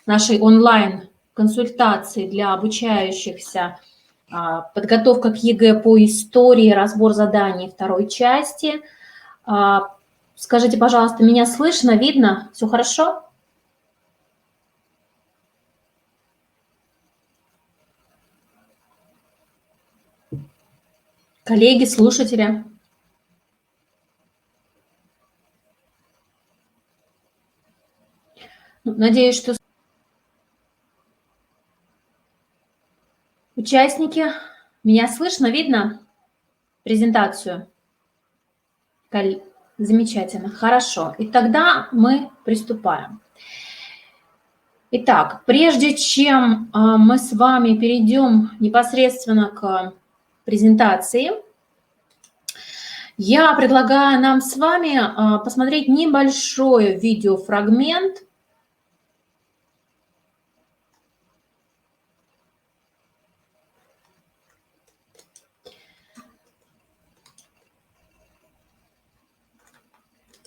нашей онлайн-консультации для обучающихся, подготовка к ЕГЭ по истории, разбор заданий второй части. Скажите, пожалуйста, меня слышно, видно? Все хорошо? Коллеги, слушатели. Надеюсь, что участники, меня слышно, видно презентацию? Замечательно, хорошо. И тогда мы приступаем. Итак, прежде чем мы с вами перейдем непосредственно к презентации, я предлагаю нам с вами посмотреть небольшой видеофрагмент.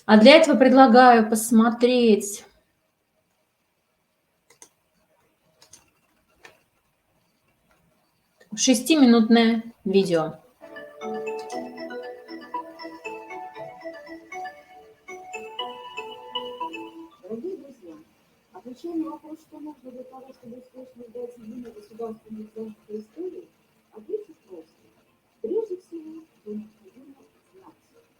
А для этого предлагаю посмотреть шестиминутное видео. Дорогие друзья, отвечая на вопрос, что нужно для того, чтобы успешно сдать единый государственный экзамен по истории, ответить просто. Прежде всего, вы необходимо знать.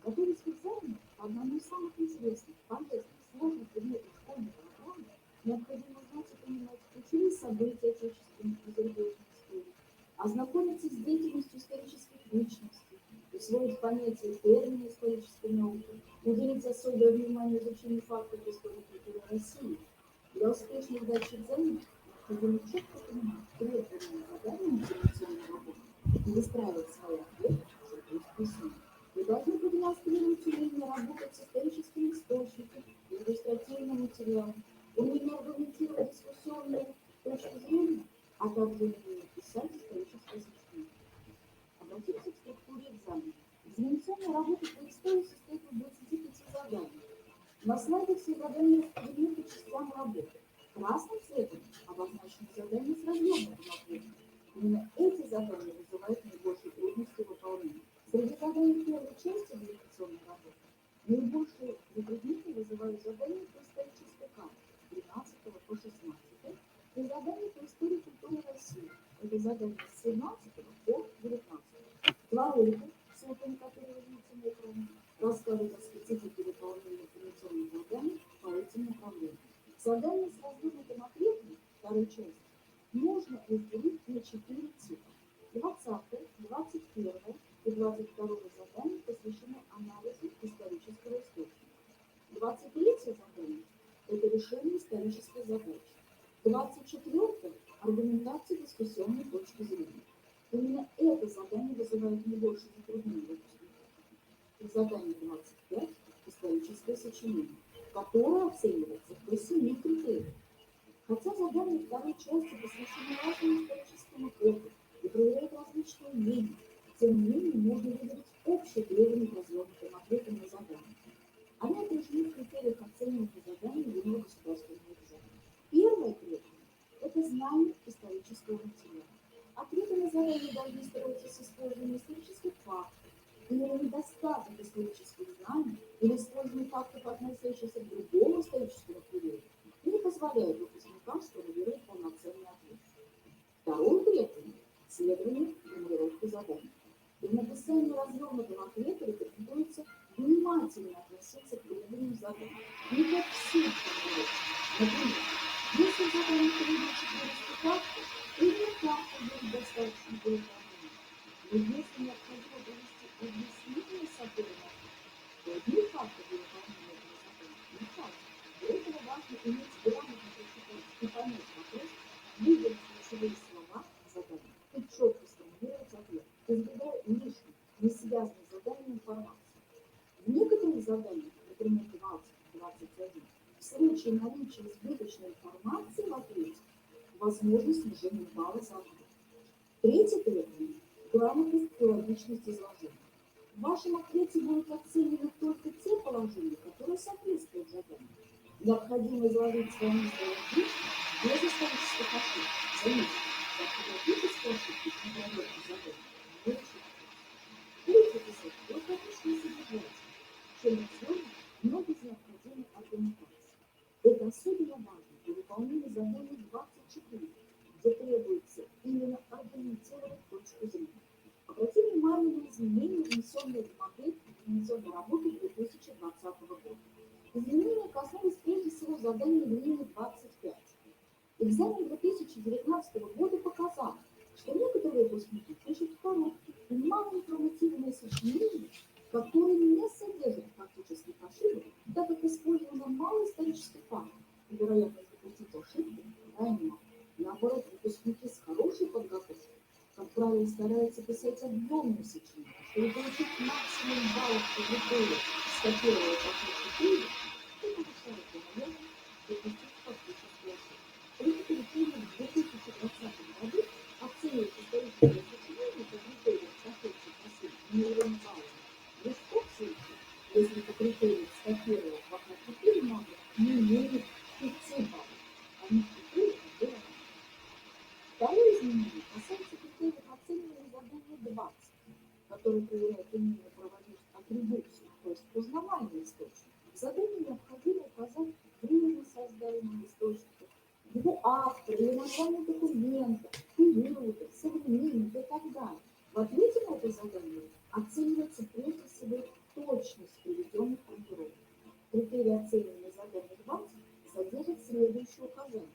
Готовясь к экзамену по одному из самых известных, полезных, сложных предметов школьной программы, необходимо знать и понимать ключевые события отечественной и зарубежной истории, ознакомиться с деятельностью исторических личностей, усвоить понятие термина исторической науки, уделить особое внимание изучению фактов истории культуры России. Для успешной сдачи экзамена необходимо четко понимать требования задания мотивационной работы и выстраивать свои ответы в соответствии с ними. Вы должны продемонстрировать умение работать с историческими источниками, иллюстративным материалом, умение аргументировать дискуссионные точки зрения, а также умение писать историческое сочинение. Обратимся к структуре экзамена. Экзаменационная работа по истории состоит из 25 заданий. На слайдах все задания распределены по частям работы. Красным цветом обозначены задания с разъемным ответом. Именно эти задания вызывают наибольшие трудности выполнения. Среди заданий первой части экзаменационной работы наибольшие затруднения вызывают задания по исторической карте 13 по 16 и задания по истории культуры России. Это задания с 17 по 19. Два ролика, ссылками которые вы видите на экране, рассказывают о специфике выполнения информационных заданий по этим направлениям. Задания с развернутым ответом второй части можно разделить на 4 типа. 20, 21 и 22 задания посвящены анализу исторического источника. 23 задание – это решение исторической задачи. 24 – аргументация дискуссионной точки зрения. Именно это задание вызывает наибольшее затруднение выпускников. И задание 25 – историческое сочинение, которое оценивается по 7 критериям. Хотя задания второй части посвящены разным историческим эпохам и проверяют различные мнения, тем не менее можно выделить общие требования к развернутым ответам на задание. Они отражены в критериях оценивания заданий единого государственного экзамена. Первое требование – это знание исторического материала. Ответы на задания должны строиться с использованием исторических фактов, или недостаток исторических знаний, или использование фактов, относящихся к другому историческому периоду, не позволяют выпускникам сформулировать полноценный ответ. Второе требование – следование формулировки заданий. При написании развернутого ответа рекомендуется внимательно относиться к требованиям заданий, не как все формулировки. Например, если задание требует 400 фактов, или фактов будет достаточно для выполнения. Но если необходимо провести объяснение собора, то одни факты для выполнения этого задания не хватит. Для этого важно иметь грамотно прочитать и понять вопрос, выделить ключевые слова задания и четко сформулировать ответ, избегая лишних, не связанных с заданием информации. В некоторых заданиях, например, 20-21, в случае наличия избыточной информации в ответе, возможно снижение балла за ответ. Третье требование – грамотность и логичность изложения. В вашем ответе будут оценены только те положения, которые соответствуют заданию. Необходимо изложить свои мысли без исторических ошибок. Заметьте, орфографические ошибки при проверке задания не учитываются. Третий эпизод достаточно содержательный, чем сложно, но без необходимой организации. Это особенно важно при выполнении задания 24, где требуется именно организировать точку зрения. Обратите внимание на изменения, внесенные в модель организационной работы 2020 года. Изменения коснулись прежде всего задания времени 25. Экзамен 2019 года показал, что некоторые выпускники пишут короткие и малоинформативные сочинения, которые не содержат фактических ошибок, так как использовано мало исторических фактов, и вероятность допустить ошибки крайне мало. Наоборот, выпускники с хорошей подготовкой, как правило, стараются писать объемные сочинения, чтобы получить максимум баллов по критерию, скопировая по критерию, и повышает вероятность допустить фактические ошибки. При критерии в 2020 году оценивать исторические сочинения по критерию соответствия на уровень баллов. В том случае, если по критерию скопировать по критерию надо не менее 5 баллов, а не критерий отдела. Второе изменение касается критериев оценивания задания 20, который проверяет умение проводить атрибуцию, то есть познавание источника. В задании необходимо указать время создания источника, его автор, или название документа, периода, современника и так далее. В ответе на это задание оценивается прежде всего точность приведенных формулировок. Критерий оценивания задания 20 содержит следующие указания.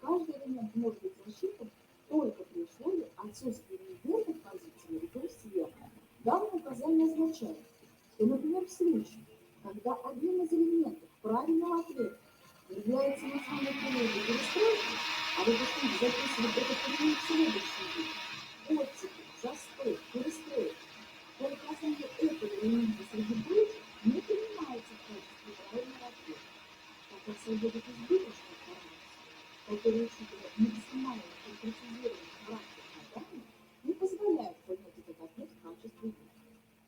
Каждый элемент может быть рассчитан только при условии отсутствия неверных позиций наряду с верной. Данное указание означает, что, например, в случае, когда одним из элементов правильного ответа является название периода перестройки, а выпускник записывает этот элемент в следующий вид: оттепель, застой, перестройка, то указание этого элемента среди прочих не принимается в качестве правильного ответа, так как содержит избыточную информацию, который, учитывая максимально конкретизированный характер задания, не позволяет понять этот ответ в качестве вида.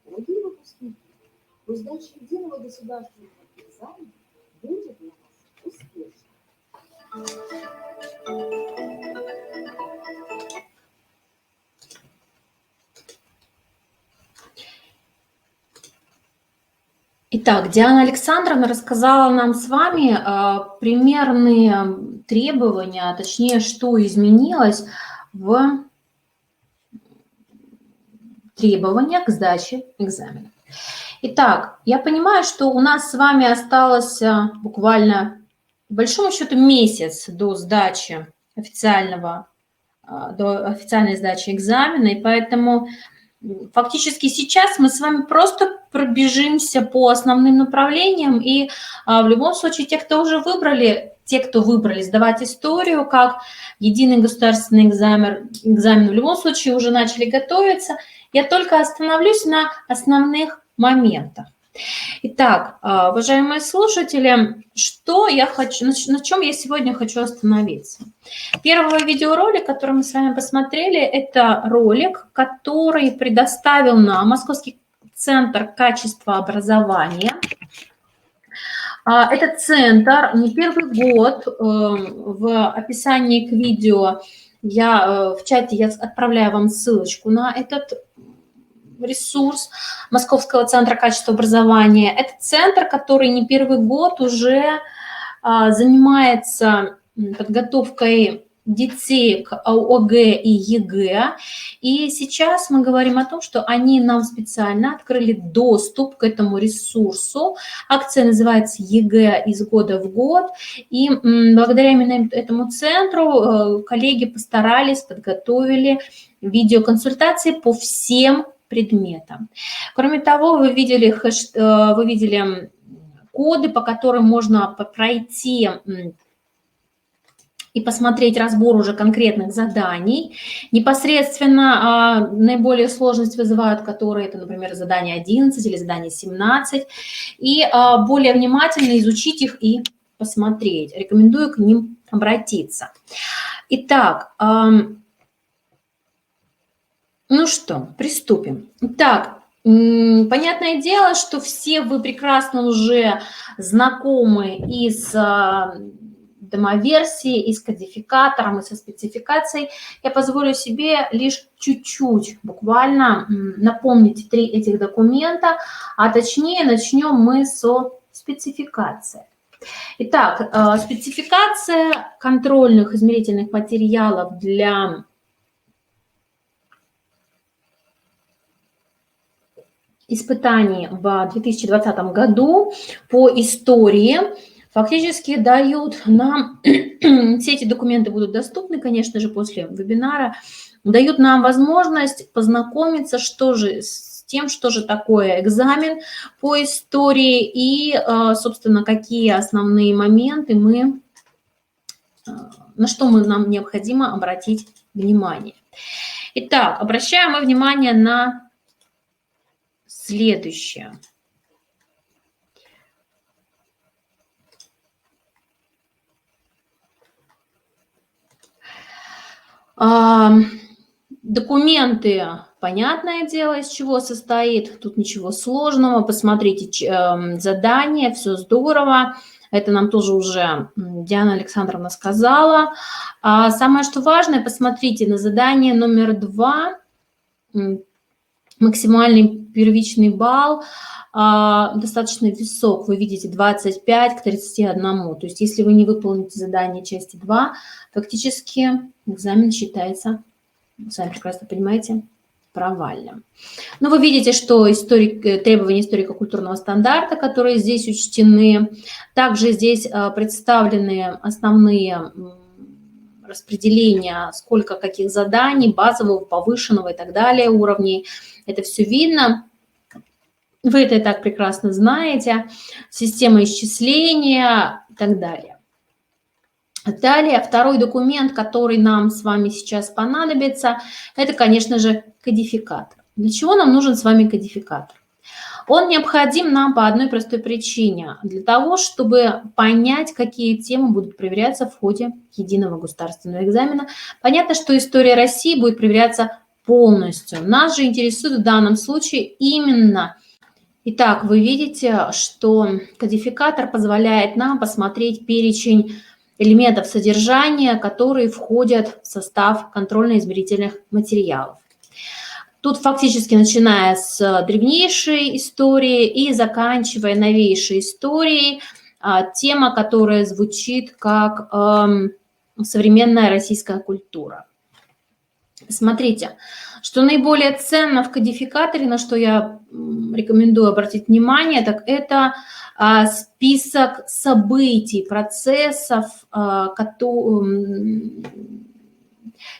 Дорогие выпускники, по сдаче единого государственного экзамена будет для вас успешно. Итак, Диана Александровна рассказала нам с вами примерные требования, точнее, что изменилось в требованиях к сдаче экзамена. Итак, я понимаю, что у нас с вами осталось буквально, по большому счету, месяц до сдачи до официальной сдачи экзамена, и поэтому фактически сейчас мы с вами просто пробежимся по основным направлениям, и в любом случае те, кто выбрали сдавать историю как единый государственный экзамен, в любом случае уже начали готовиться. Я только остановлюсь на основных моментах. Итак, уважаемые слушатели, на чем я сегодня хочу остановиться? Первый видеоролик, который мы с вами посмотрели, это ролик, который предоставил нам Московский центр качества образования. Этот центр не первый год. В описании к видео в чате я отправляю вам ссылочку на этот ресурс Московского центра качества образования. Это центр, который не первый год уже занимается подготовкой детей к ОГЭ и ЕГЭ. И сейчас мы говорим о том, что они нам специально открыли доступ к этому ресурсу. Акция называется ЕГЭ из года в год. И благодаря именно этому центру коллеги постарались, подготовили видеоконсультации по всем предметам. Кроме того, вы видели коды, по которым можно пройти и посмотреть разбор уже конкретных заданий. Непосредственно наиболее сложность вызывают, которые это, например, задание 11 или задание 17. И более внимательно изучить их и посмотреть. Рекомендую к ним обратиться. Итак, ну что, приступим. Итак, Понятное дело, что все вы прекрасно уже знакомы и с демоверсией, и с кодификатором, и со спецификацией. Я позволю себе лишь чуть-чуть буквально напомнить 3 этих документа, а точнее начнем мы со спецификации. Итак, спецификация контрольных измерительных материалов для испытаний в 2020 году по истории фактически дают нам, все эти документы будут доступны, конечно же, после вебинара, дают нам возможность познакомиться, что же с тем, что же такое экзамен по истории и, собственно, какие основные моменты на что нам необходимо обратить внимание. Итак, обращаем мы внимание на следующее. Документы, понятное дело, из чего состоит, тут ничего сложного. Посмотрите задание, все здорово. Это нам тоже уже Диана Александровна сказала. Самое, что важное, посмотрите на задание номер 2, максимальный первичный балл, достаточно высок, вы видите, 25 к 31. То есть если вы не выполните задание части 2, фактически экзамен считается, сами прекрасно понимаете, провальным. Но вы видите, что требования историко-культурного стандарта, которые здесь учтены, также здесь представлены основные распределения, сколько каких заданий, базового, повышенного и так далее уровней. Это все видно. Вы это и так прекрасно знаете. Система исчисления и так далее. Далее, второй документ, который нам с вами сейчас понадобится, это, конечно же, кодификатор. Для чего нам нужен с вами кодификатор? Он необходим нам по одной простой причине. Для того, чтобы понять, какие темы будут проверяться в ходе единого государственного экзамена. Понятно, что история России будет проверяться полностью. Нас же интересует в данном случае именно... Итак, вы видите, что кодификатор позволяет нам посмотреть перечень элементов содержания, которые входят в состав контрольно-измерительных материалов. Тут фактически начиная с древнейшей истории и заканчивая новейшей историей, тема, которая звучит как современная российская культура. Смотрите, что наиболее ценно в кодификаторе, на что я рекомендую обратить внимание, так это список событий, процессов,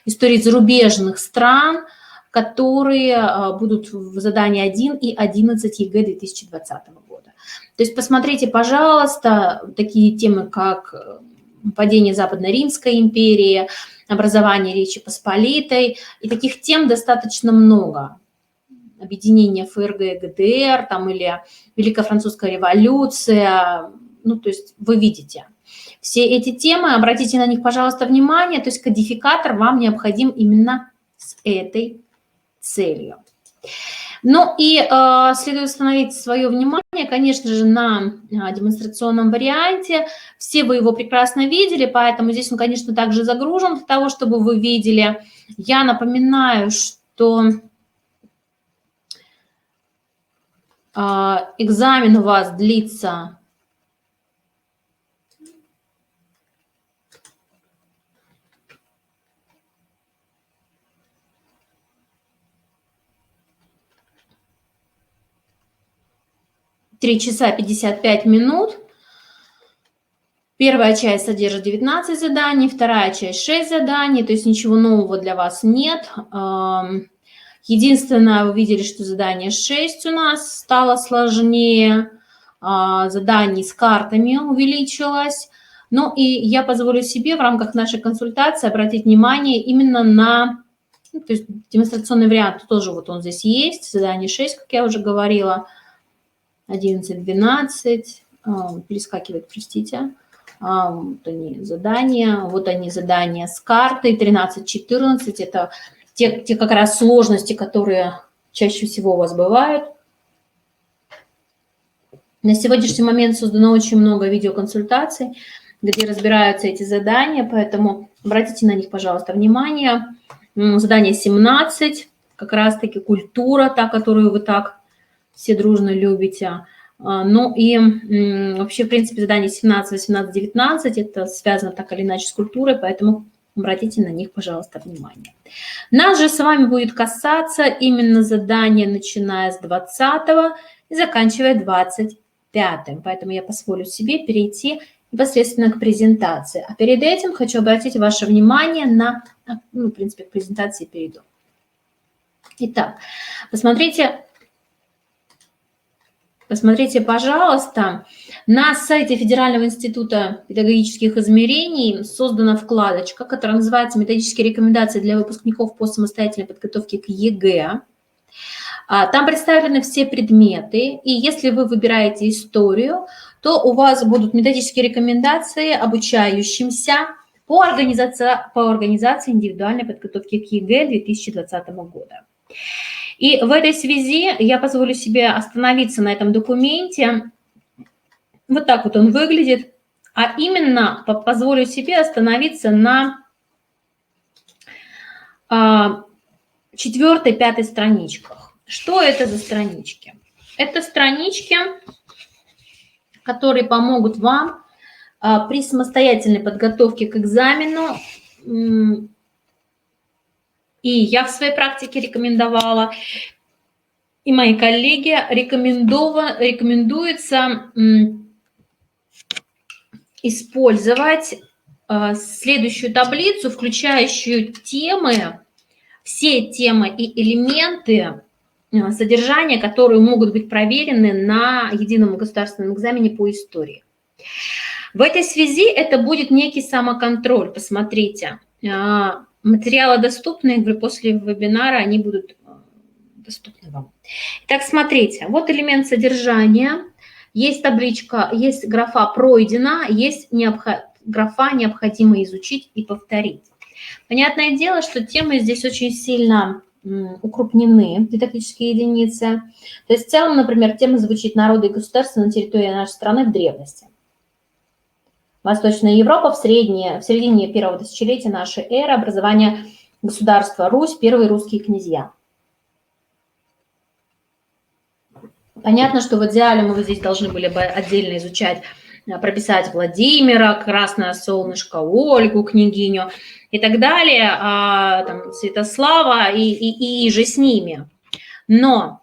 историй зарубежных стран, которые будут в задании 1 и 11 ЕГЭ 2020 года. То есть посмотрите, пожалуйста, такие темы, как падение Западно-Римской империи, образование Речи Посполитой, и таких тем достаточно много. Объединение ФРГ и ГДР, там, или Великая Французская революция, ну, то есть вы видите. Все эти темы, обратите на них, пожалуйста, внимание, то есть кодификатор вам необходим именно с этой целью. Ну и следует установить свое внимание, конечно же, на демонстрационном варианте. Все вы его прекрасно видели, поэтому здесь он, конечно, также загружен для того, чтобы вы видели. Я напоминаю, что экзамен у вас длится 3 часа 55 минут. Первая часть содержит 19 заданий, вторая часть 6 заданий, то есть ничего нового для вас нет. Единственное, вы видели, что задание 6 у нас стало сложнее, заданий с картами увеличилось. Ну и я позволю себе в рамках нашей консультации обратить внимание именно на, то есть демонстрационный вариант тоже вот он здесь есть, задание 6, как я уже говорила, 11, 12, перескакивает, простите. Вот они задания с картой, 13, 14, это те как раз сложности, которые чаще всего у вас бывают. На сегодняшний момент создано очень много видеоконсультаций, где разбираются эти задания, поэтому обратите на них, пожалуйста, внимание. Задание 17, как раз-таки культура, та, которую вы так все дружно любите. Ну и вообще, в принципе, задание 17, 18, 19, это связано так или иначе с культурой, поэтому обратите на них, пожалуйста, внимание. Нас же с вами будет касаться именно задания, начиная с 20 и заканчивая 25. Поэтому я позволю себе перейти непосредственно к презентации. А перед этим хочу обратить ваше внимание на, ну, в принципе, к презентации перейду. Итак, посмотрите, пожалуйста, на сайте Федерального института педагогических измерений создана вкладочка, которая называется «Методические рекомендации для выпускников по самостоятельной подготовке к ЕГЭ». Там представлены все предметы, и если вы выбираете историю, то у вас будут методические рекомендации обучающимся по организации индивидуальной подготовки к ЕГЭ 2020 года. И в этой связи я позволю себе остановиться на этом документе. Вот так вот он выглядит. А именно позволю себе остановиться на 4-5 страничках. Что это за странички? Это странички, которые помогут вам при самостоятельной подготовке к экзамену. И я в своей практике рекомендовала, и мои коллеги рекомендуется использовать следующую таблицу, включающую темы, все темы и элементы содержания, которые могут быть проверены на едином государственном экзамене по истории. В этой связи это будет некий самоконтроль. Посмотрите, материалы доступны, я говорю, после вебинара они будут доступны вам. Итак, смотрите, вот элемент содержания, есть табличка, есть графа «Пройдено», есть графа «Необходимо изучить и повторить». Понятное дело, что темы здесь очень сильно укрупнены, дидактические единицы. То есть в целом, например, тема звучит «Народы и государства на территории нашей страны в древности». Восточная Европа в середине первого тысячелетия нашей эры, образование государства Русь, первые русские князья. Понятно, что в идеале мы вот здесь должны были бы отдельно изучать, прописать Владимира, Красное Солнышко, Ольгу, княгиню и так далее, там, Святослава и же с ними. Но,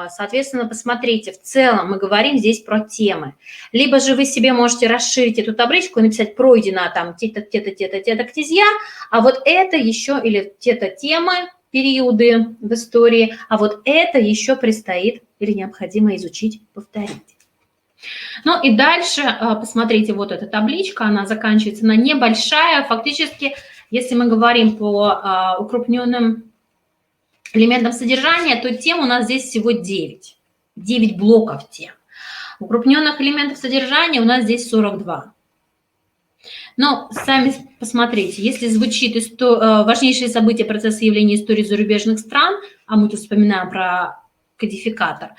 соответственно, посмотрите, в целом мы говорим здесь про темы. Либо же вы себе можете расширить эту табличку и написать «Пройдено там те-то князья», а вот это еще, или те-то темы, периоды в истории, а вот это еще предстоит или необходимо изучить, повторить. Ну и дальше, посмотрите, вот эта табличка, она заканчивается на небольшая. Фактически, если мы говорим по укрупненным элементам содержания, то тем у нас здесь всего 9. 9 блоков тем. Укрупненных элементов содержания у нас здесь 42. Но сами посмотрите, если звучит важнейшие события, процессы, явления истории зарубежных стран, а мы тут вспоминаем про кодификатор,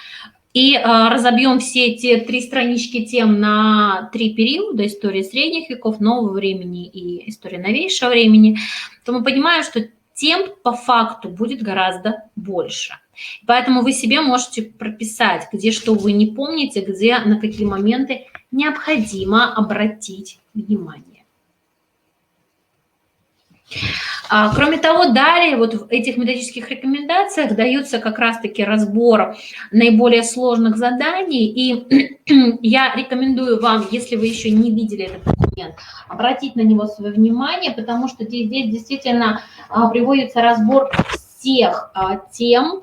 и разобьем все эти 3 странички тем на 3 периода: история средних веков, нового времени и история новейшего времени, то мы понимаем, что тем по факту будет гораздо больше. Поэтому вы себе можете прописать, где что вы не помните, где на какие моменты необходимо обратить внимание. Кроме того, далее вот в этих методических рекомендациях дается как раз-таки разбор наиболее сложных заданий, и я рекомендую вам, если вы еще не видели этот документ, обратить на него свое внимание, потому что здесь действительно приводится разбор всех тем,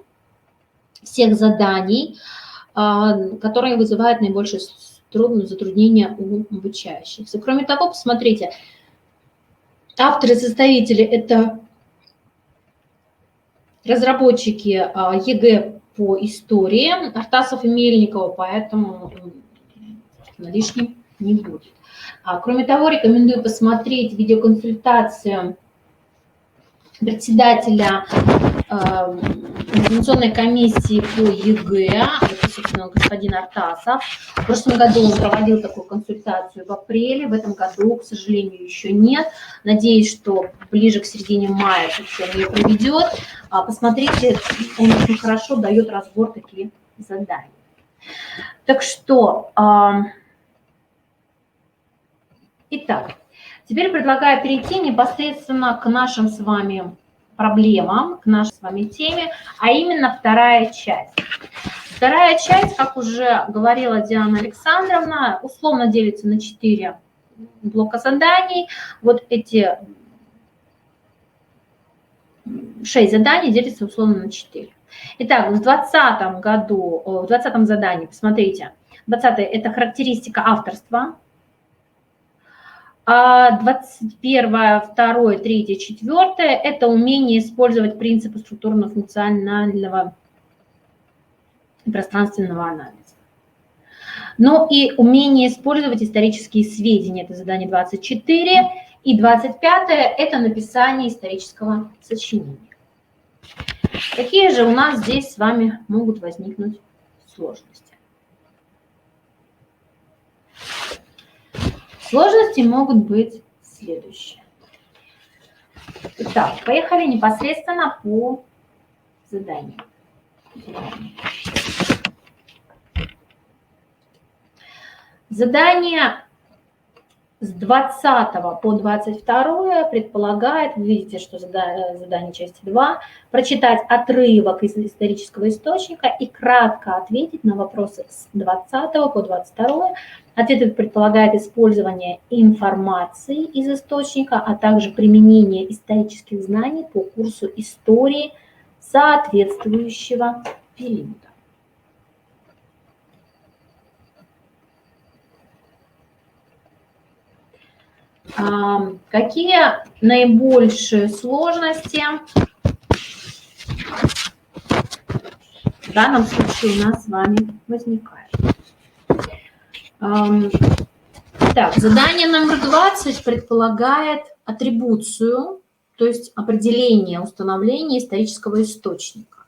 всех заданий, которые вызывают наибольшее затруднение у обучающихся. Кроме того, посмотрите, авторы-составители – это разработчики ЕГЭ по истории, Артасов и Мельникова, поэтому лишним не будет. Кроме того, рекомендую посмотреть видеоконсультацию председателя экзаменационной комиссии по ЕГЭ, это, собственно, господин Артасов. В прошлом году он проводил такую консультацию в апреле, в этом году, к сожалению, еще нет. Надеюсь, что ближе к середине мая он ее проведет. Посмотрите, он очень хорошо дает разбор таких заданий. Так что, итак, теперь предлагаю перейти непосредственно к нашим с вами проблемам, к нашей с вами теме, а именно вторая часть. Вторая часть, как уже говорила Диана Александровна, условно делится на 4 блока заданий. Вот эти 6 заданий делятся условно на 4. Итак, в 2020 году, в 2020 задании, посмотрите, 20 это характеристика авторства. 21, 2, 3, 4 – это умение использовать принципы структурно-функционального и пространственного анализа. Ну и умение использовать исторические сведения – это задание 24. И 25 – это написание исторического сочинения. Какие же у нас здесь с вами могут возникнуть сложности? Сложности могут быть следующие. Итак, поехали непосредственно по заданию. Задание с 20 по 22 предполагает, вы видите, что задание части 2, прочитать отрывок из исторического источника и кратко ответить на вопросы с 20 по 22. Ответ предполагает использование информации из источника, а также применение исторических знаний по курсу истории соответствующего периода. Какие наибольшие сложности в данном случае у нас с вами возникают? Так, задание номер 20 предполагает атрибуцию, то есть определение установления исторического источника.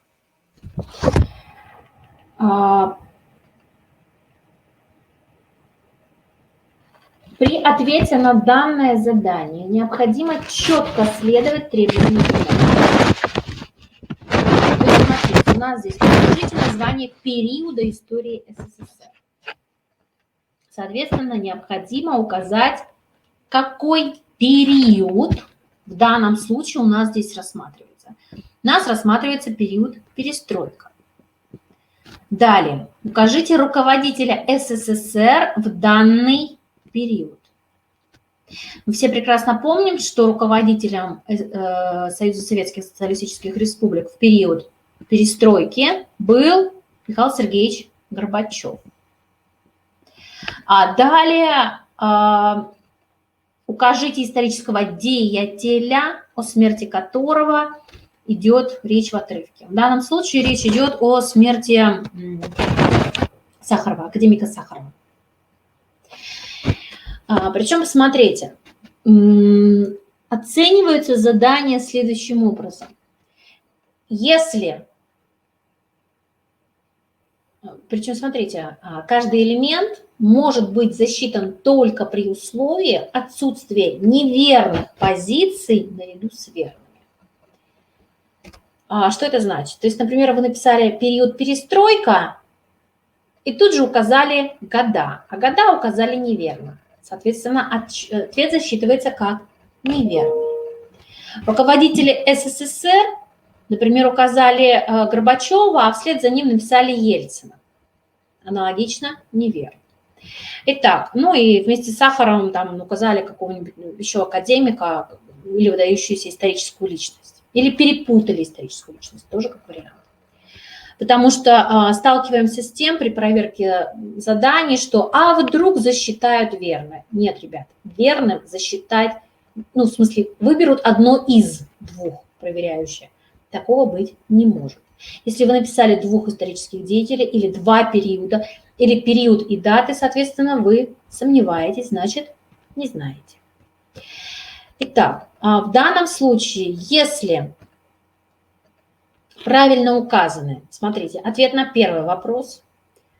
При ответе на данное задание необходимо четко следовать требованиям. Смотрите, у нас здесь предложите название периода истории СССР. Соответственно, необходимо указать, какой период в данном случае у нас здесь рассматривается. У нас рассматривается период перестройка. Далее, укажите руководителя СССР в данный период. Мы все прекрасно помним, что руководителем Союза Советских Социалистических Республик в период перестройки был Михаил Сергеевич Горбачев. А далее укажите исторического деятеля, о смерти которого идет речь в отрывке. В данном случае речь идет о смерти Сахарова, академика Сахарова. Причем, посмотрите, оцениваются задания следующим образом. Причем, смотрите, каждый элемент может быть засчитан только при условии отсутствия неверных позиций наряду с верными. Что это значит? То есть, например, вы написали период перестройка и тут же указали года, а года указали неверно. Соответственно, ответ засчитывается как неверный. Руководители СССР, например, указали Горбачева, а вслед за ним написали Ельцина. Аналогично неверно. Итак, ну и вместе с Сахаровым там указали какого-нибудь еще академика или выдающуюся историческую личность. Или перепутали историческую личность, тоже как вариант. Потому что сталкиваемся с тем при проверке заданий, что вдруг засчитают верно. Нет, ребят, верным засчитать, в смысле, выберут одно из двух проверяющих. Такого быть не может. Если вы написали 2 исторических деятелей или 2 периода, или период и даты, соответственно, вы сомневаетесь, значит, не знаете. Итак, в данном случае, если правильно указаны. Смотрите, ответ на первый вопрос,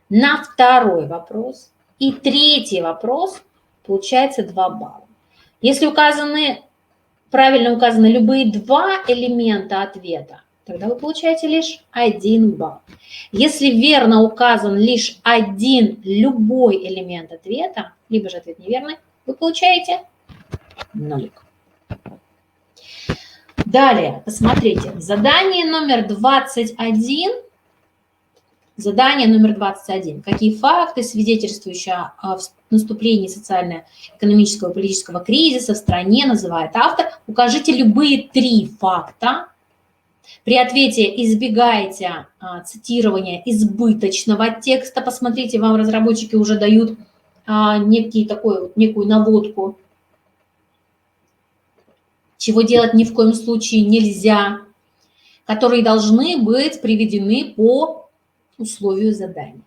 на второй вопрос и третий вопрос, получается 2 балла. Если правильно указаны любые 2 элемента ответа, тогда вы получаете лишь 1 балл. Если верно указан лишь один любой элемент ответа, либо же ответ неверный, вы получаете 0. Далее, посмотрите, задание номер 21. Задание номер 21. Какие факты, свидетельствующие о наступлении социально-экономического и политического кризиса в стране, называет автор? Укажите любые 3 факта. При ответе избегайте цитирования избыточного текста. Посмотрите, вам разработчики уже дают некую наводку, чего делать ни в коем случае нельзя, которые должны быть приведены по условию задания.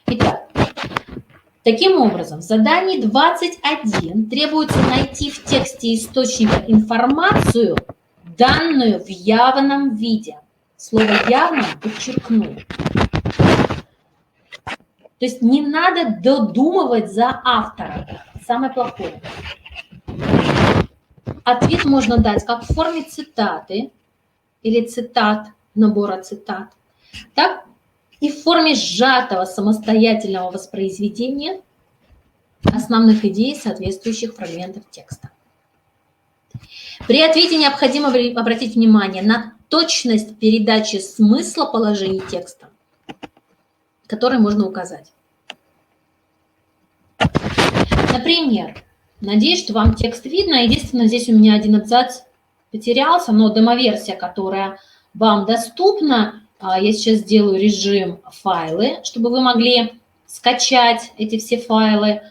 Итак, таким образом, в задании 21 требуется найти в тексте источника информацию, данную в явном виде. Слово «явно» подчеркну. То есть не надо додумывать за автором. Самое плохое. Ответ можно дать как в форме цитаты или цитат, набора цитат, так и в форме сжатого самостоятельного воспроизведения основных идей соответствующих фрагментов текста. При ответе необходимо обратить внимание на точность передачи смысла положений текста, который можно указать. Например, надеюсь, что вам текст видно. Единственное, здесь у меня один абзац потерялся, но демоверсия, которая вам доступна, я сейчас сделаю режим файлы, чтобы вы могли скачать эти все файлы.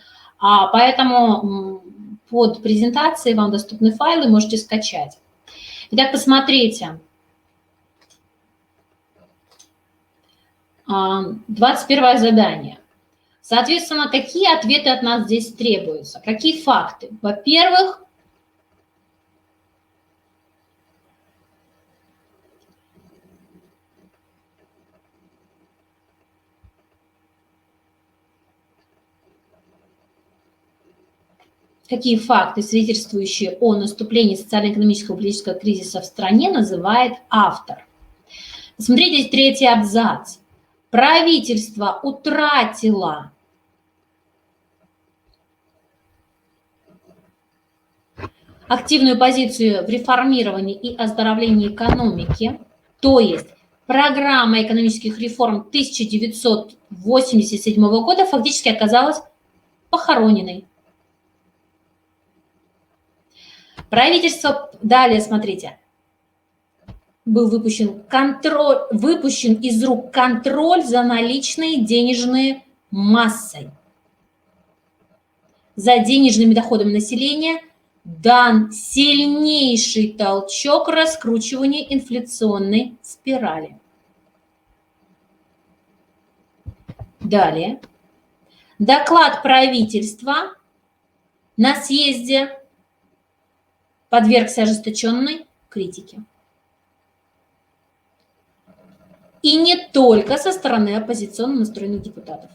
Поэтому под презентацией вам доступны файлы, можете скачать. Итак, посмотрите. 21 задание. Соответственно, какие ответы от нас здесь требуются? Какие факты? Во-первых, какие факты, свидетельствующие о наступлении социально-экономического и политического кризиса в стране, называет автор? Посмотрите, третий абзац. Правительство утратило активную позицию в реформировании и оздоровлении экономики, то есть программа экономических реформ 1987 года фактически оказалась похороненной. Правительство, далее смотрите, был выпущен из рук контроль за наличной денежной массой. За денежными доходами населения дан сильнейший толчок раскручивания инфляционной спирали. Далее. Доклад правительства на съезде подвергся ожесточенной критике. И не только со стороны оппозиционно настроенных депутатов.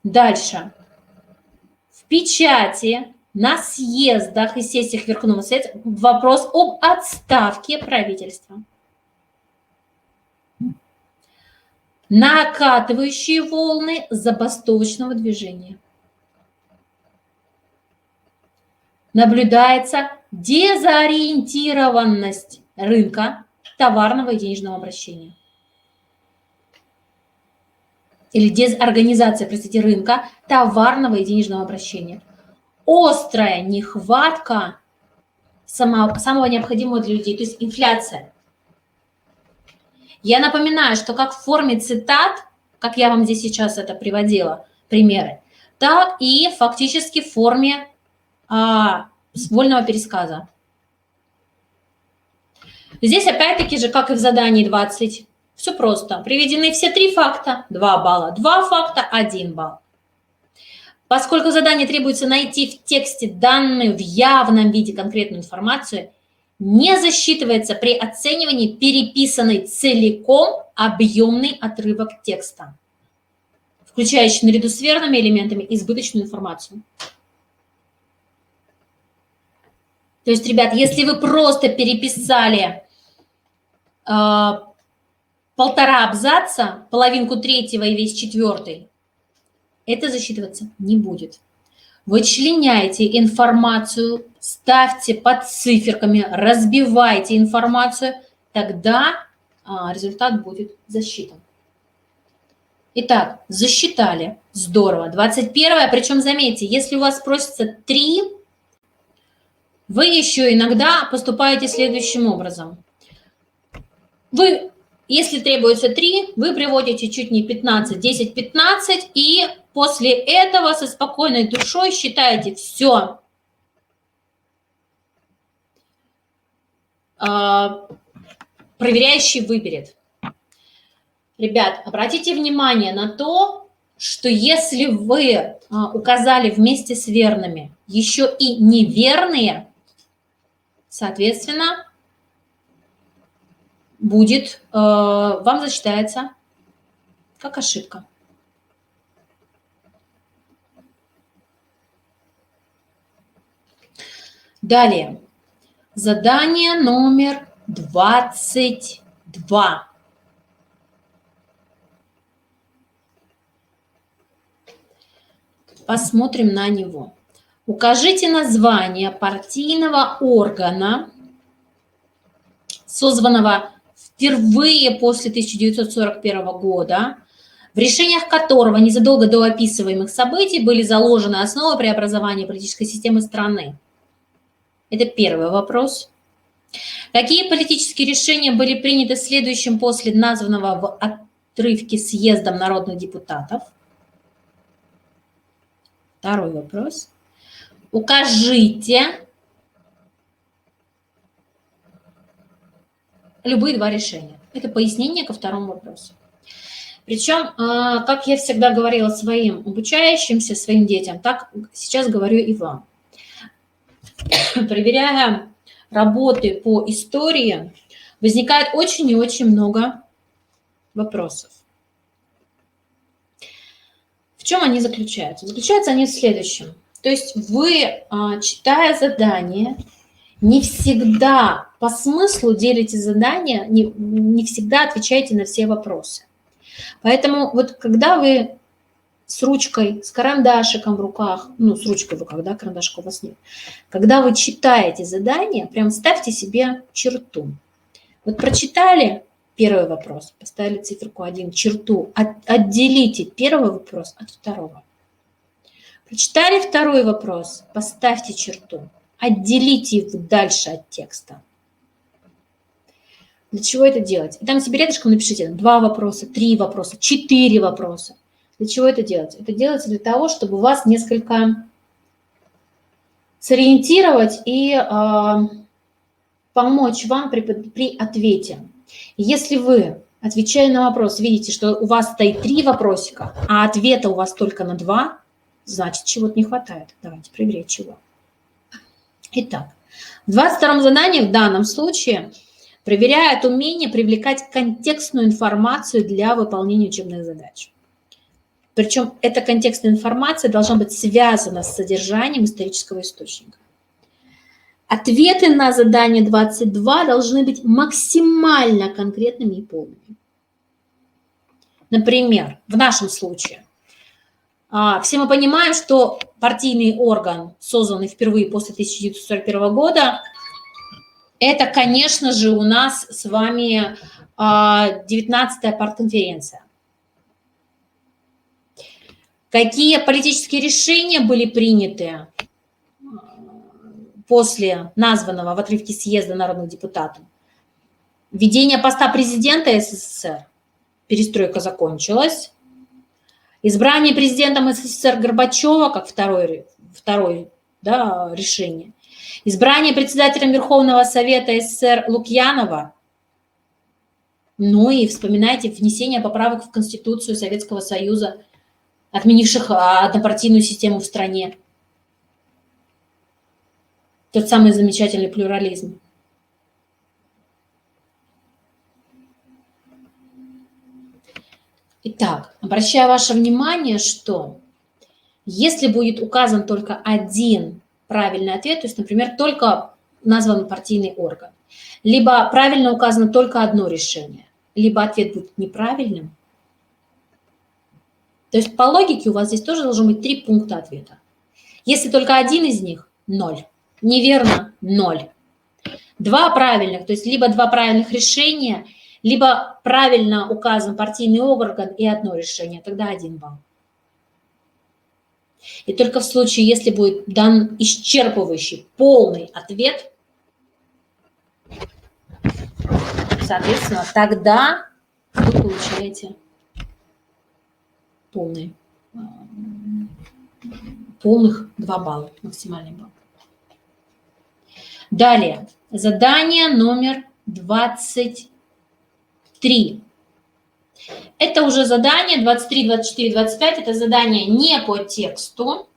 Дальше. В печати, на съездах и сессиях Верховного Совета вопрос об отставке правительства. Накатывающие волны забастовочного движения. Наблюдается дезориентированность рынка товарного и денежного обращения. Или дезорганизация, простите, рынка товарного и денежного обращения. Острая нехватка самого необходимого для людей, то есть инфляция. Я напоминаю, что как в форме цитат, как я вам здесь сейчас это приводила, примеры, так и фактически в форме вольного пересказа. Здесь опять-таки же, как и в задании 20, все просто. Приведены все 3 факта, 2 балла. 2 факта, 1 балл. Поскольку задание требуется найти в тексте данную в явном виде конкретную информацию, не засчитывается при оценивании переписанный целиком объемный отрывок текста, включающий наряду с верными элементами избыточную информацию. То есть, ребят, если вы просто переписали полтора абзаца, половинку третьего и весь четвертый, это засчитываться не будет. Вычленяйте информацию, ставьте под циферками, разбивайте информацию, тогда результат будет засчитан. Итак, засчитали. Здорово. 21-е, причем заметьте, если у вас просится 3, вы еще иногда поступаете следующим образом. Вы, если требуется 3, вы приводите чуть не 15, 10, 15, и после этого со спокойной душой считаете все. Проверяющий выберет. Ребят, обратите внимание на то, что если вы указали вместе с верными еще и неверные, соответственно, будет, вам засчитается как ошибка. Далее. Задание номер 22. Посмотрим на него. Укажите название партийного органа, созванного впервые после 1941 года, в решениях которого незадолго до описываемых событий были заложены основы преобразования политической системы страны. Это первый вопрос. Какие политические решения были приняты следующим после названного в отрывке съездом народных депутатов? Второй вопрос. Укажите любые два решения. Это пояснение ко второму вопросу. Причем, как я всегда говорила своим обучающимся, своим детям, так сейчас говорю и вам. Проверяя работы по истории, возникает очень и очень много вопросов. В чем они заключаются? Заключаются они в следующем. То есть вы, читая задание, не всегда по смыслу делите задание, не всегда отвечаете на все вопросы. Поэтому вот когда вы с ручкой, с карандашиком в руках, ну, с ручкой в руках, да, карандашка у вас нет, когда вы читаете задание, прям ставьте себе черту. Вот прочитали первый вопрос, поставили циферку 1, черту, отделите первый вопрос от второго. Прочитали второй вопрос, поставьте черту, отделите его дальше от текста. Для чего это делать? И там себе рядышком напишите 2 вопроса, 3 вопроса, 4 вопроса. Для чего это делается? Это делается для того, чтобы вас несколько сориентировать и помочь вам при ответе. Если вы, отвечая на вопрос, видите, что у вас стоит 3 вопросика, а ответа у вас только на 2, значит, чего-то не хватает. Давайте проверять, чего. Итак, в 22-м задании в данном случае проверяют умение привлекать контекстную информацию для выполнения учебных задач. Причем эта контекстная информация должна быть связана с содержанием исторического источника. Ответы на задание 22 должны быть максимально конкретными и полными. Например, в нашем случае, все мы понимаем, что партийный орган, созданный впервые после 1941 года, это, конечно же, у нас с вами 19-я партконференция. Какие политические решения были приняты после названного в отрывке съезда народных депутатов? Введение поста президента СССР. Перестройка закончилась. Избрание президентом СССР Горбачева как второе решение. Избрание председателем Верховного Совета СССР Лукьянова. Ну и вспоминайте внесение поправок в Конституцию Советского Союза отменивших однопартийную систему в стране. Тот самый замечательный плюрализм. Итак, обращаю ваше внимание, что если будет указан только один правильный ответ, то есть, например, только назван партийный орган, либо правильно указано только одно решение, либо ответ будет неправильным, то есть по логике у вас здесь тоже должно быть 3 пункта ответа. Если только один из них – 0. Неверно – 0. 2 правильных, то есть либо 2 правильных решения, либо правильно указан партийный орган и одно решение, тогда 1 балл. И только в случае, если будет дан исчерпывающий, полный ответ, соответственно, тогда вы получаете полных 2 балла, максимальный балл. Далее, задание номер 23. Это уже задание 23, 24, 25. Это задание не по тексту.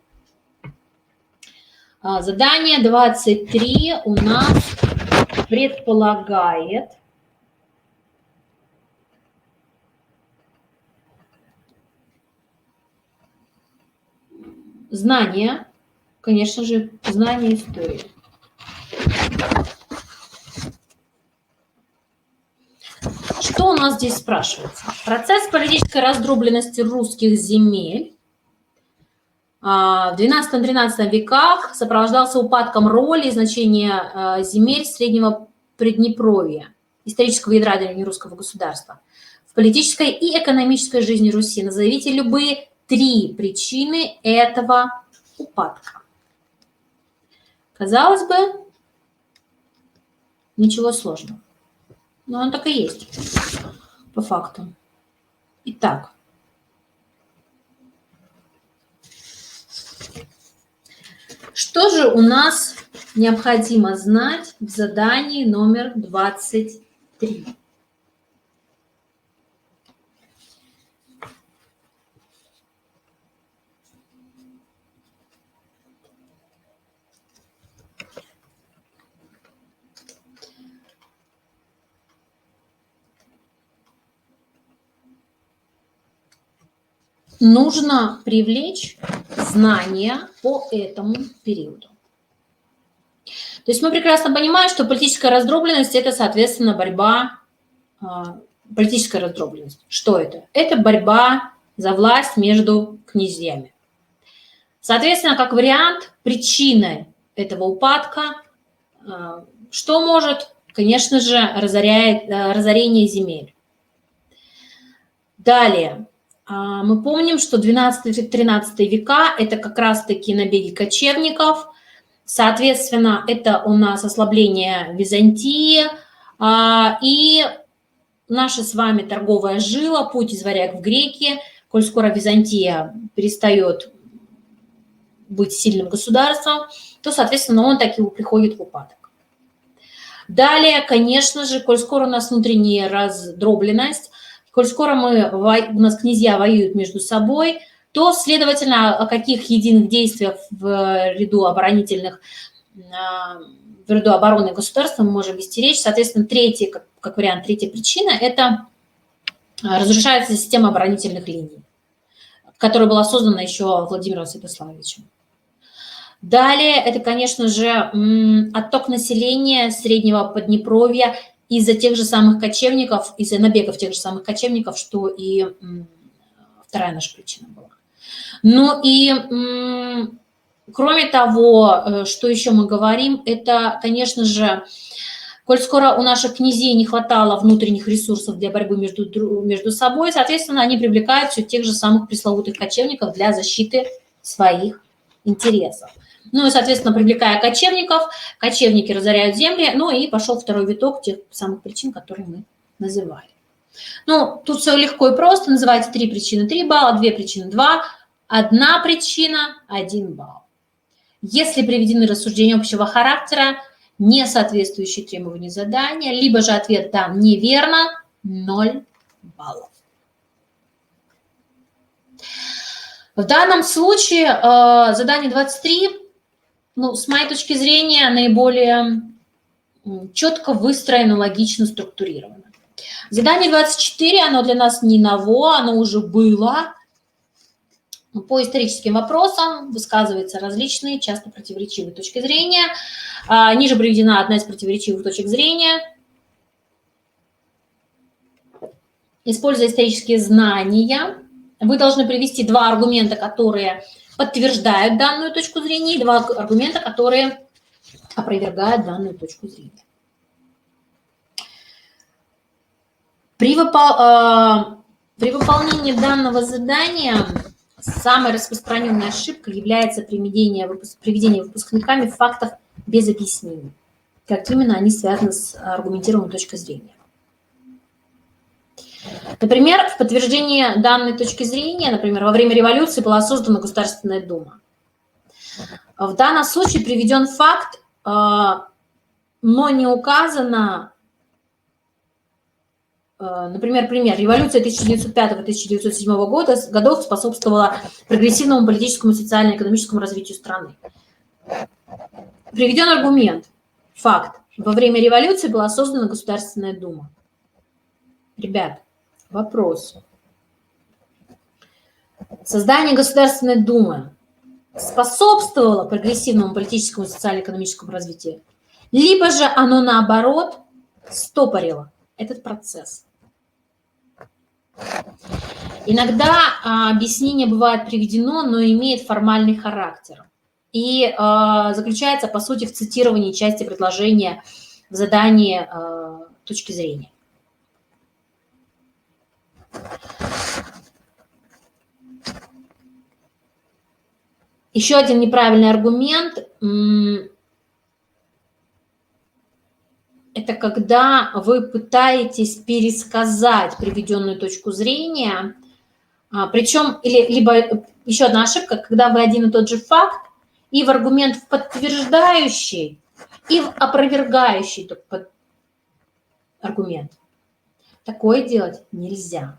Задание 23 у нас предполагает знание, конечно же, знание истории. Что у нас здесь спрашивается? Процесс политической раздробленности русских земель в XII-XIII веках сопровождался упадком роли и значения земель Среднего Приднепровья, исторического ядра древнерусского государства, в политической и экономической жизни Руси. Назовите любые 3 причины этого упадка. Казалось бы, ничего сложного. Но он так и есть, по факту. Итак, что же у нас необходимо знать в задании номер 23? Нужно привлечь знания по этому периоду. То есть мы прекрасно понимаем, что политическая раздробленность – это, соответственно, борьба, политическая раздробленность. Что это? Это борьба за власть между князьями. Соответственно, как вариант, причиной этого упадка, что может, конечно же, разорение земель. Далее. Мы помним, что 12-13 века – это как раз-таки набеги кочевников. Соответственно, это у нас ослабление Византии и наша с вами торговая жила, путь из варяг в греки. Коль скоро Византия перестает быть сильным государством, то, соответственно, он так и приходит в упадок. Далее, конечно же, коль скоро у нас внутренняя раздробленность, коль скоро у нас князья воюют между собой, то, следовательно, о каких единых действиях в ряду обороны государства мы можем вести речь. Соответственно, как вариант, третья причина – это разрушается система оборонительных линий, которая была создана еще Владимиром Святославовичем. Далее, это, конечно же, отток населения Среднего Поднепровья из-за тех же самых кочевников, из-за набегов тех же самых кочевников, что и вторая наша причина была. Ну и кроме того, что еще мы говорим, это, конечно же, коль скоро у наших князей не хватало внутренних ресурсов для борьбы между собой, соответственно, они привлекают все тех же самых пресловутых кочевников для защиты своих интересов. Ну и, соответственно, привлекая кочевников, кочевники разоряют земли, ну и пошел второй виток тех самых причин, которые мы называли. Ну, тут все легко и просто, называется 3 причины 3 балла, 2 причины 2, 1 причина 1 балл. Если приведены рассуждения общего характера, не соответствующие требованию задания, либо же ответ дан неверно, 0 баллов. В данном случае задание 23, ну, с моей точки зрения, наиболее четко выстроено, логично структурировано. Задание 24, оно для нас не ново, оно уже было. По историческим вопросам высказываются различные, часто противоречивые точки зрения. Ниже приведена одна из противоречивых точек зрения. Используя исторические знания, вы должны привести два аргумента, которые подтверждают данную точку зрения, и два аргумента, которые опровергают данную точку зрения. При выполнении данного задания самой распространенной ошибкой является приведение выпускниками фактов без объяснений. Как именно они связаны с аргументированной точкой зрения. Например, в подтверждении данной точки зрения, например, во время революции была создана Государственная Дума. В данном случае приведен факт, но не указано, например, революция 1905-1907 годов способствовала прогрессивному политическому, социально-экономическому развитию страны. Приведен аргумент, факт, во время революции была создана Государственная Дума. Ребят, вопрос. Создание Государственной Думы способствовало прогрессивному политическому и социально-экономическому развитию, либо же оно, наоборот, стопорило этот процесс. Иногда объяснение бывает приведено, но имеет формальный характер и заключается, по сути, в цитировании части предложения в задании точки зрения. Еще один неправильный аргумент – это когда вы пытаетесь пересказать приведенную точку зрения, причем, либо еще одна ошибка, когда вы один и тот же факт и в аргумент в подтверждающий, и в опровергающий аргумент. Такое делать нельзя.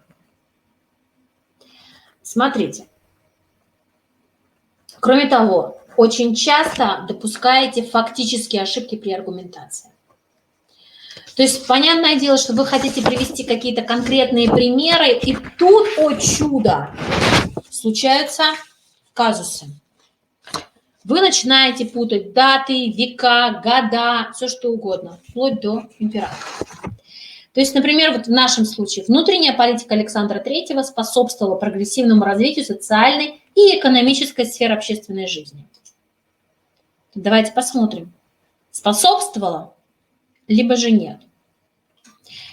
Смотрите. Кроме того, очень часто допускаете фактические ошибки при аргументации. То есть, понятное дело, что вы хотите привести какие-то конкретные примеры, и тут, о чудо, случаются казусы. Вы начинаете путать даты, века, года, все что угодно, вплоть до императора. То есть, например, вот в нашем случае внутренняя политика Александра III способствовала прогрессивному развитию социальной и экономической сферы общественной жизни. Давайте посмотрим, способствовала, либо же нет.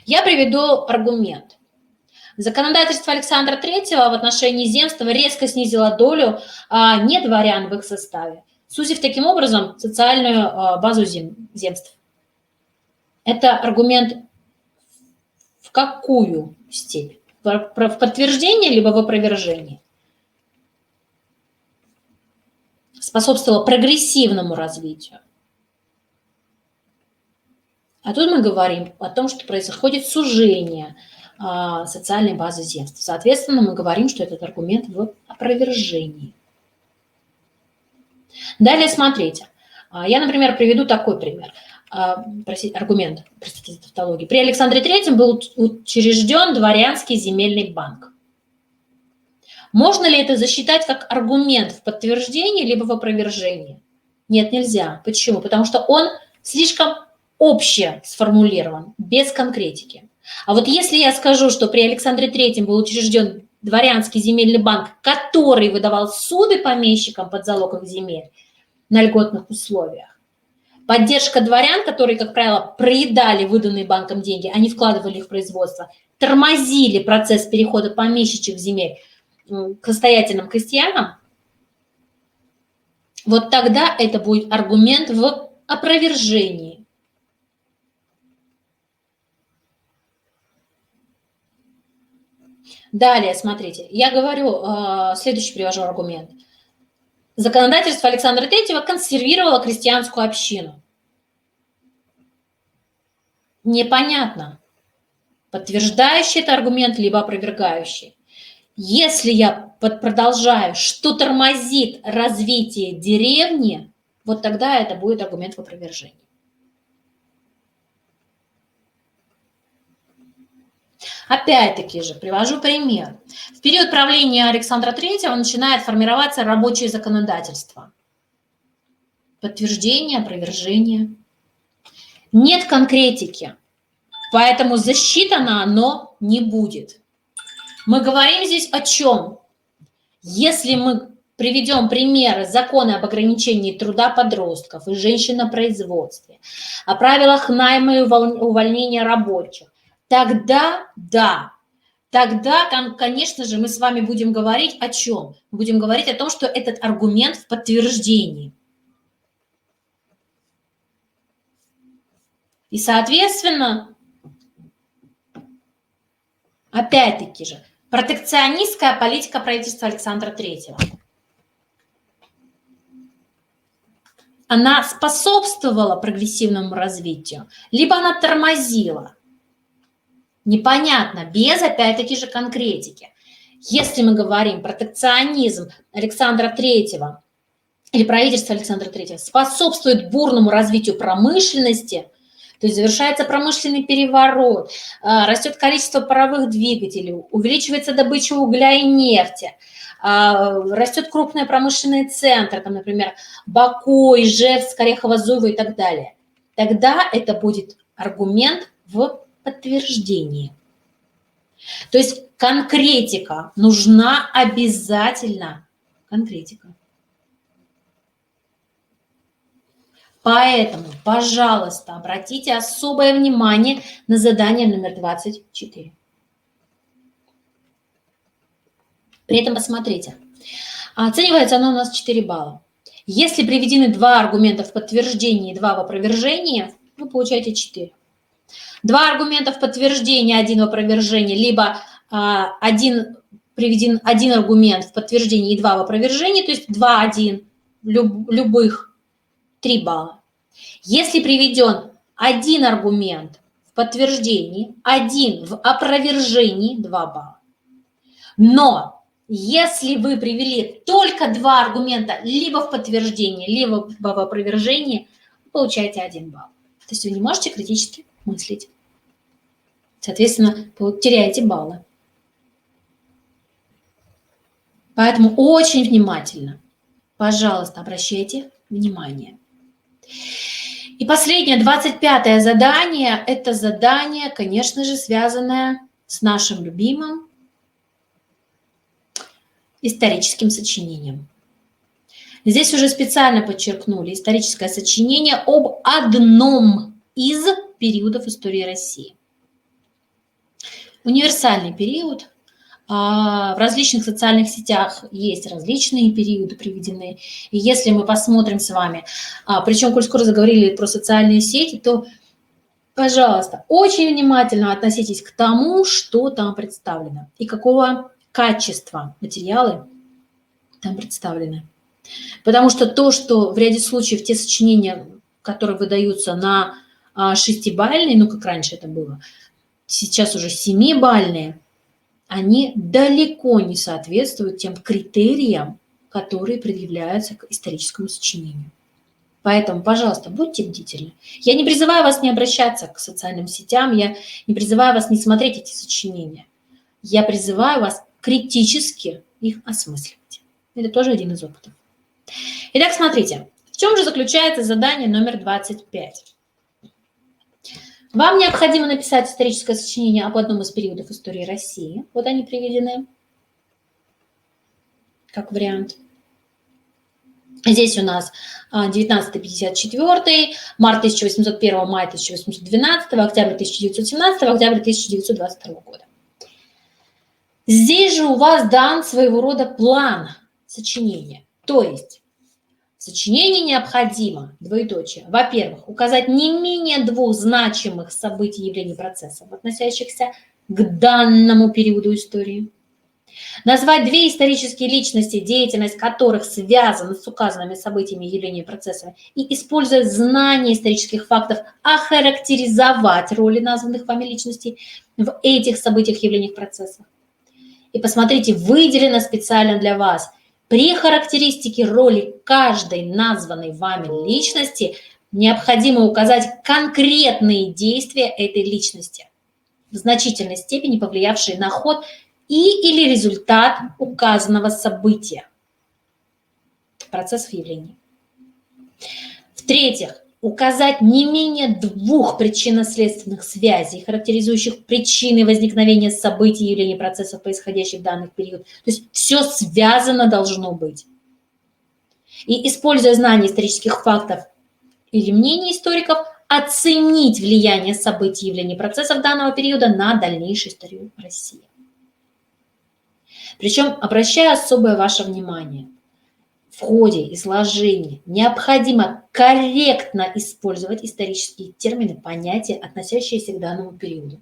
Я приведу аргумент. Законодательство Александра III в отношении земства резко снизило долю не дворян в их составе, сузив таким образом социальную базу земств. Это аргумент в какую степень? В подтверждение, либо в опровержение? Способствовало прогрессивному развитию. А тут мы говорим о том, что происходит сужение социальной базы земств. Соответственно, мы говорим, что этот аргумент в опровержении. Далее смотрите. Я, например, приведу такой пример. Аргумент, простите за тавтологию. При Александре III был учрежден дворянский земельный банк. Можно ли это засчитать как аргумент в подтверждении, либо в опровержении? Нет, нельзя. Почему? Потому что он слишком обще сформулирован, без конкретики. А вот если я скажу, что при Александре III был учрежден дворянский земельный банк, который выдавал суды помещикам под залог их земель на льготных условиях, поддержка дворян, которые, как правило, проедали выданные банком деньги, они вкладывали их в производство, тормозили процесс перехода помещичьих земель к состоятельным крестьянам, вот тогда это будет аргумент в опровержении. Далее, смотрите, я говорю, следующий привожу аргумент. Законодательство Александра III консервировало крестьянскую общину. Непонятно, подтверждающий это аргумент, либо опровергающий. Если я продолжаю, что тормозит развитие деревни, вот тогда это будет аргумент в опровержении. Опять-таки же, привожу пример. В период правления Александра III начинает формироваться рабочее законодательство. Подтверждение, опровержение. Нет конкретики, поэтому засчитано оно не будет. Мы говорим здесь о чем? Если мы приведем примеры закона об ограничении труда подростков и женщин на производстве, о правилах найма и увольнения рабочих, тогда да, тогда, конечно же, мы с вами будем говорить о чем? Будем говорить о том, что этот аргумент в подтверждении. И, соответственно, опять-таки же, протекционистская политика правительства Александра III. Она способствовала прогрессивному развитию, либо она тормозила. Непонятно, без, опять-таки же, конкретики. Если мы говорим протекционизм Александра III или правительство Александра III способствует бурному развитию промышленности, то есть завершается промышленный переворот, растет количество паровых двигателей, увеличивается добыча угля и нефти, растет крупные промышленные центры, там, например, Баку, Ижевск, Орехово-Зуево и так далее. Тогда это будет аргумент в подтверждении. То есть конкретика нужна обязательно. Конкретика. Поэтому, пожалуйста, обратите особое внимание на задание номер 24. При этом посмотрите. Оценивается оно у нас 4 балла. Если приведены 2 аргумента в подтверждении и 2 в опровержении, вы получаете 4. 2 аргумента в подтверждении, 1 в опровержении, либо приведен 1 аргумент в подтверждении и 2 в опровержении, то есть 2, 1, любых 3 балла. Если приведен 1 аргумент в подтверждении, 1 в опровержении, 2 балла. Но если вы привели только 2 аргумента либо в подтверждении, либо в опровержении, вы получаете 1 балл. То есть вы не можете критически мыслить. Соответственно, вы теряете баллы. Поэтому очень внимательно, пожалуйста, обращайте внимание. И последнее, 25-е задание, это задание, конечно же, связанное с нашим любимым историческим сочинением. Здесь уже специально подчеркнули историческое сочинение об одном из периодов истории России. Универсальный период. В различных социальных сетях есть различные периоды приведены. И если мы посмотрим с вами, причем, коль скоро заговорили про социальные сети, то, пожалуйста, очень внимательно относитесь к тому, что там представлено и какого качества материалы там представлены. Потому что то, что в ряде случаев те сочинения, которые выдаются на 6-бальные, ну, как раньше это было, сейчас уже 7-бальные, они далеко не соответствуют тем критериям, которые предъявляются к историческому сочинению. Поэтому, пожалуйста, будьте бдительны. Я не призываю вас не обращаться к социальным сетям, я не призываю вас не смотреть эти сочинения. Я призываю вас критически их осмысливать. Это тоже один из опытов. Итак, смотрите, в чем же заключается задание номер 25? Вам необходимо написать историческое сочинение об одном из периодов истории России. Вот они приведены как вариант. Здесь у нас 1954, март 1801, май 1812, октябрь 1917, октябрь 1922 года. Здесь же у вас дан своего рода план сочинения. То есть в сочинении необходимо, двоеточие, во-первых, указать не менее 2 значимых событий, явлений, процессов, относящихся к данному периоду истории. Назвать 2 исторические личности, деятельность которых связана с указанными событиями, явлениями, процессами, и, используя знания исторических фактов, охарактеризовать роли названных вами личностей в этих событиях, явлениях, процессах. И И посмотрите, выделено специально для вас. При характеристике роли каждой названной вами личности необходимо указать конкретные действия этой личности, в значительной степени повлиявшие на ход или результат указанного события, процессов явлений. В-третьих, указать не менее 2 причинно-следственных связей, характеризующих причины возникновения событий, явлений, процессов, происходящих в данный период. То есть все связано должно быть. И, используя знания исторических фактов или мнений историков, оценить влияние событий, явлений, процессов данного периода на дальнейшую историю России. Причем, обращая особое ваше внимание, в ходе изложения необходимо корректно использовать исторические термины, понятия, относящиеся к данному периоду.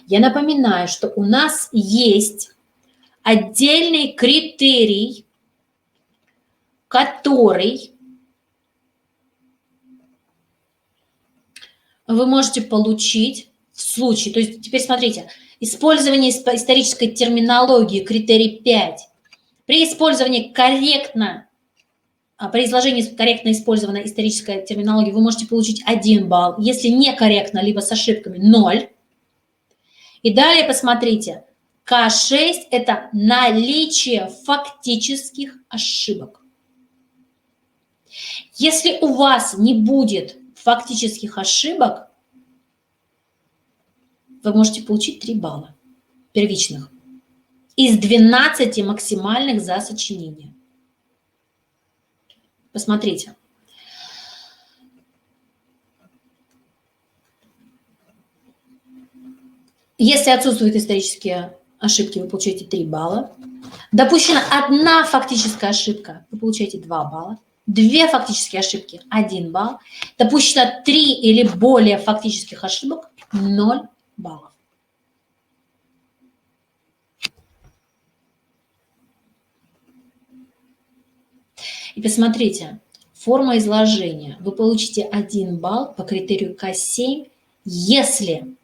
Я напоминаю, что у нас есть отдельный критерий, который вы можете получить в случае, то есть теперь смотрите, использование исторической терминологии, критерий 5. При использовании при изложении корректно использованной исторической терминологии вы можете получить 1 балл, если некорректно, либо с ошибками 0. И далее посмотрите, К6 – это наличие фактических ошибок. Если у вас не будет фактических ошибок, вы можете получить 3 балла первичных из 12 максимальных за сочинение. Посмотрите. Если отсутствуют исторические ошибки, вы получаете 3 балла. Допущена 1 фактическая ошибка, вы получаете 2 балла. 2 фактические ошибки – 1 балл. Допущено 3 или более фактических ошибок – 0 баллов. И посмотрите, форма изложения. Вы получите 1 балл по критерию К7, если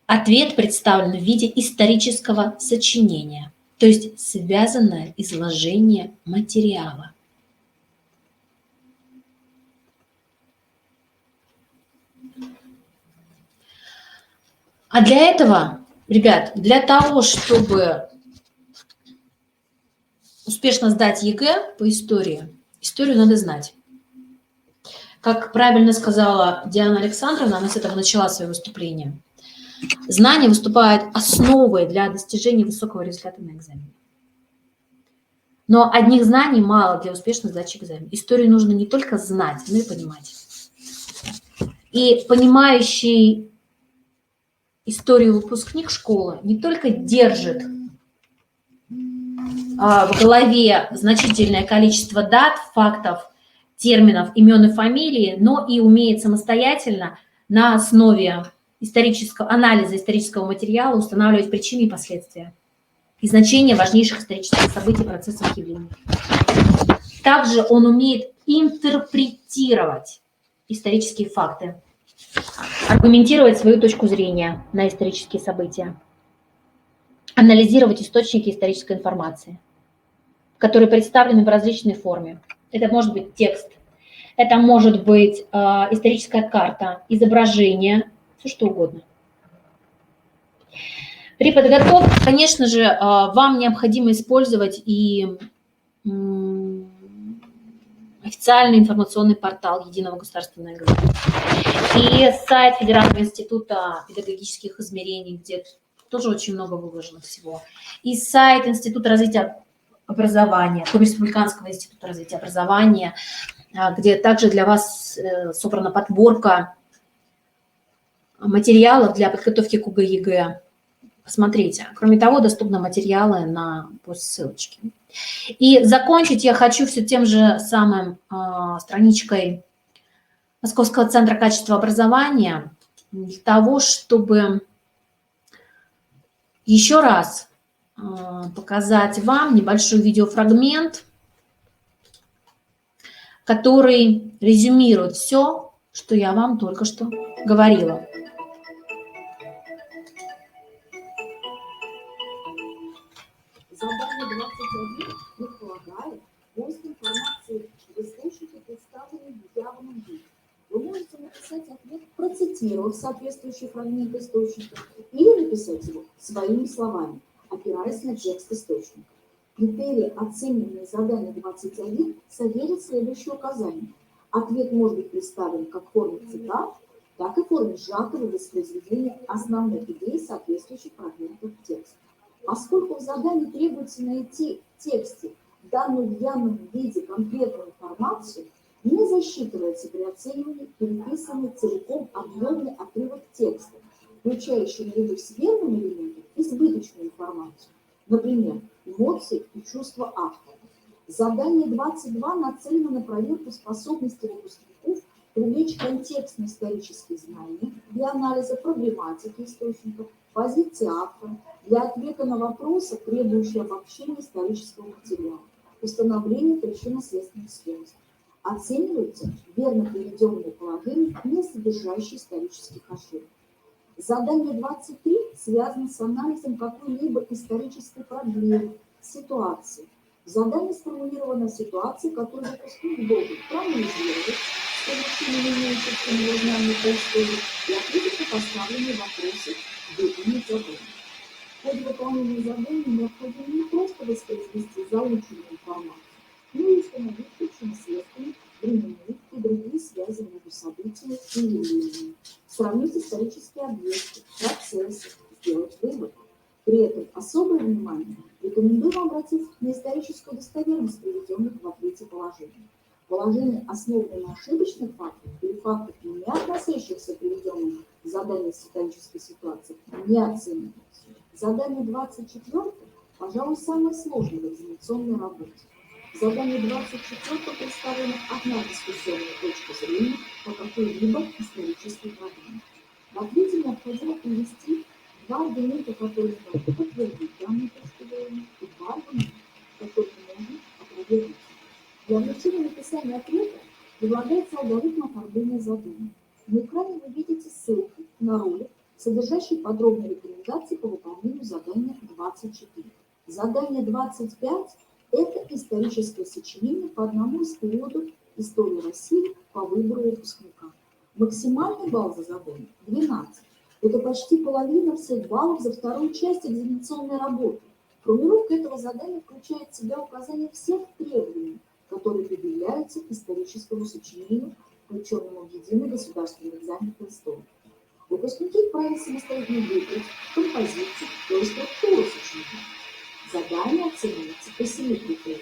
ответ представлен в виде исторического сочинения, то есть связанное изложение материала. А для этого, ребят, для того, чтобы успешно сдать ЕГЭ по истории, историю надо знать. Как правильно сказала Диана Александровна, она с этого начала свое выступление, знания выступают основой для достижения высокого результата на экзамене. Но одних знаний мало для успешной сдачи экзамена. Историю нужно не только знать, но и понимать. И понимающий историю выпускник школы не только держит в голове значительное количество дат, фактов, терминов, имен и фамилий, но и умеет самостоятельно на основе анализа исторического материала устанавливать причины и последствия и значение важнейших исторических событий, процессов, явлений. Также он умеет интерпретировать исторические факты, аргументировать свою точку зрения на исторические события, анализировать источники исторической информации, которые представлены в различной форме. Это может быть текст, это может быть историческая карта, изображение, все что угодно. При подготовке, конечно же, вам необходимо использовать и официальный информационный портал Единого государственного экзамена, и сайт Федерального института педагогических измерений, где тоже очень много выложено всего, и сайт Института развития образования, Республиканского института развития образования, где также для вас собрана подборка материалов для подготовки к ЕГЭ. Посмотрите. Кроме того, доступны материалы по ссылочке. И закончить я хочу все тем же самым страничкой Московского центра качества образования для того, чтобы еще раз показать вам небольшой видеофрагмент, который резюмирует все, что я вам только что говорила. Задание 21 предполагает поиск информации в источнике, представленном в явном виде. Вы можете написать ответ, процитировав соответствующий фрагмент источника, или написать его своими словами, опираясь на текст источника. Критерии, оцененные в задании 21, содержат следующие указания. Ответ может быть представлен как в форме цитат, так и в форме сжатого воспроизведения основных идей соответствующих фрагментов текста. Поскольку в задании требуется найти в тексте данную в явном виде конкретную информацию, не засчитывается при оценивании переписанный целиком объемный отрывок текста, включающий наряду с верным элементом избыточную информацию, например, эмоции и чувства автора. Задание 22 нацелено на проверку способности выпускников привлечь контекстные исторические знания для анализа проблематики источников, позиции автора, для ответа на вопросы, требующие обобщения исторического материала, установления причинно-следственных связей. Оцениваются верно приведенные положения, не содержащие исторических ошибок. Задание 23 связано с анализом какой-либо исторической проблемы, ситуации. В задании сформулирована ситуация, которую выпускник должен проанализировать, с привлечением имеющихся знаний по истории, и ответить на поставленные вопросы, выполнить задание. В ходе выполнения задания необходимо не просто воспроизвести заученную информацию, но и установить причинно-следственные, временные и другие связи между событиями и явлениями, сравнить исторические объекты, процессы, сделать выводы. При этом особое внимание рекомендуем обратить на историческую достоверность приведенных в ответе положений. Положения, основанные на ошибочных фактах или фактах, не относящихся к приведенным в задании с исторической ситуации, не оцениваются. Задание 24, пожалуй, самое сложное в экзаменационной работе. В задании 24 представлена одна дискуссионная точка зрения по какой-либо исторической проблеме. В ответе необходимо привести два аргумента, которые могут подтвердить данную точку зрения, и два аргумента, которые можно опровергнуть. Для облегчения написания ответа предлагается алгоритм оформления задания. На экране вы видите ссылку на ролик, содержащий подробные рекомендации по выполнению задания 24. Задание 25 – это историческое сочинение по одному из периодов истории России по выбору выпускника. Максимальный балл за задание – 12. Это почти половина всех баллов за вторую часть экзаменационной работы. Формулировка этого задания включает в себя указание всех требований, которые предъявляются к историческому сочинению, включенному в единый государственный экзамен по истории. Выпускники вправе самостоятельно выбрать композицию и структуру сочинения. Задание оценивается по 7 критериям.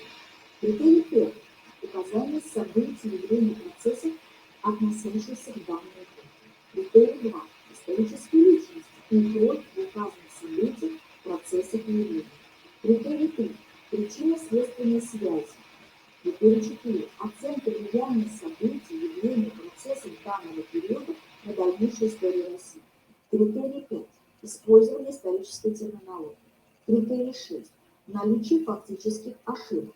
Критерий первый – указание событий, явлений, процессов, относящихся к данному эпохе. Критерий 2 – исторические личности и роль в указанных событиях, процессах и явлениях. Критерий 3 – причинно-следственные связи. Критерий 4 – оценка влияния событий, явлений, процессов данного периода на дальнейшую историю России. Критерий 5 – использование исторической терминологии. Критерий 6 – наличие фактических ошибок.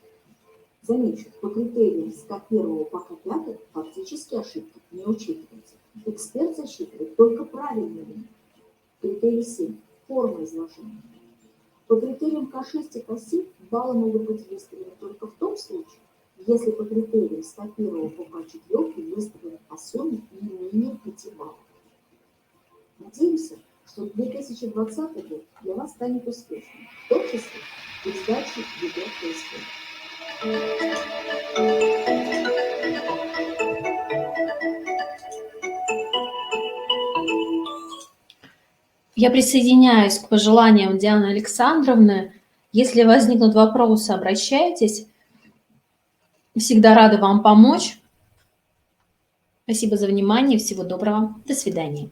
Замечу, по критериям с К1 по К5 фактические ошибки не учитываются. Эксперт засчитывает только правильные варианты. Критерий 7 – форма изложения. По критериям К6 и К7 баллы могут быть выставлены только в том случае, если по критериям с К1 по К4 выставлены по сумме не менее 5 баллов. Надеемся, что 2020 год для вас станет успешным, в том числе и в сдаче ЕГЭ по истории. Я присоединяюсь к пожеланиям Дианы Александровны. Если возникнут вопросы, обращайтесь. Всегда рада вам помочь. Спасибо за внимание. Всего доброго. До свидания.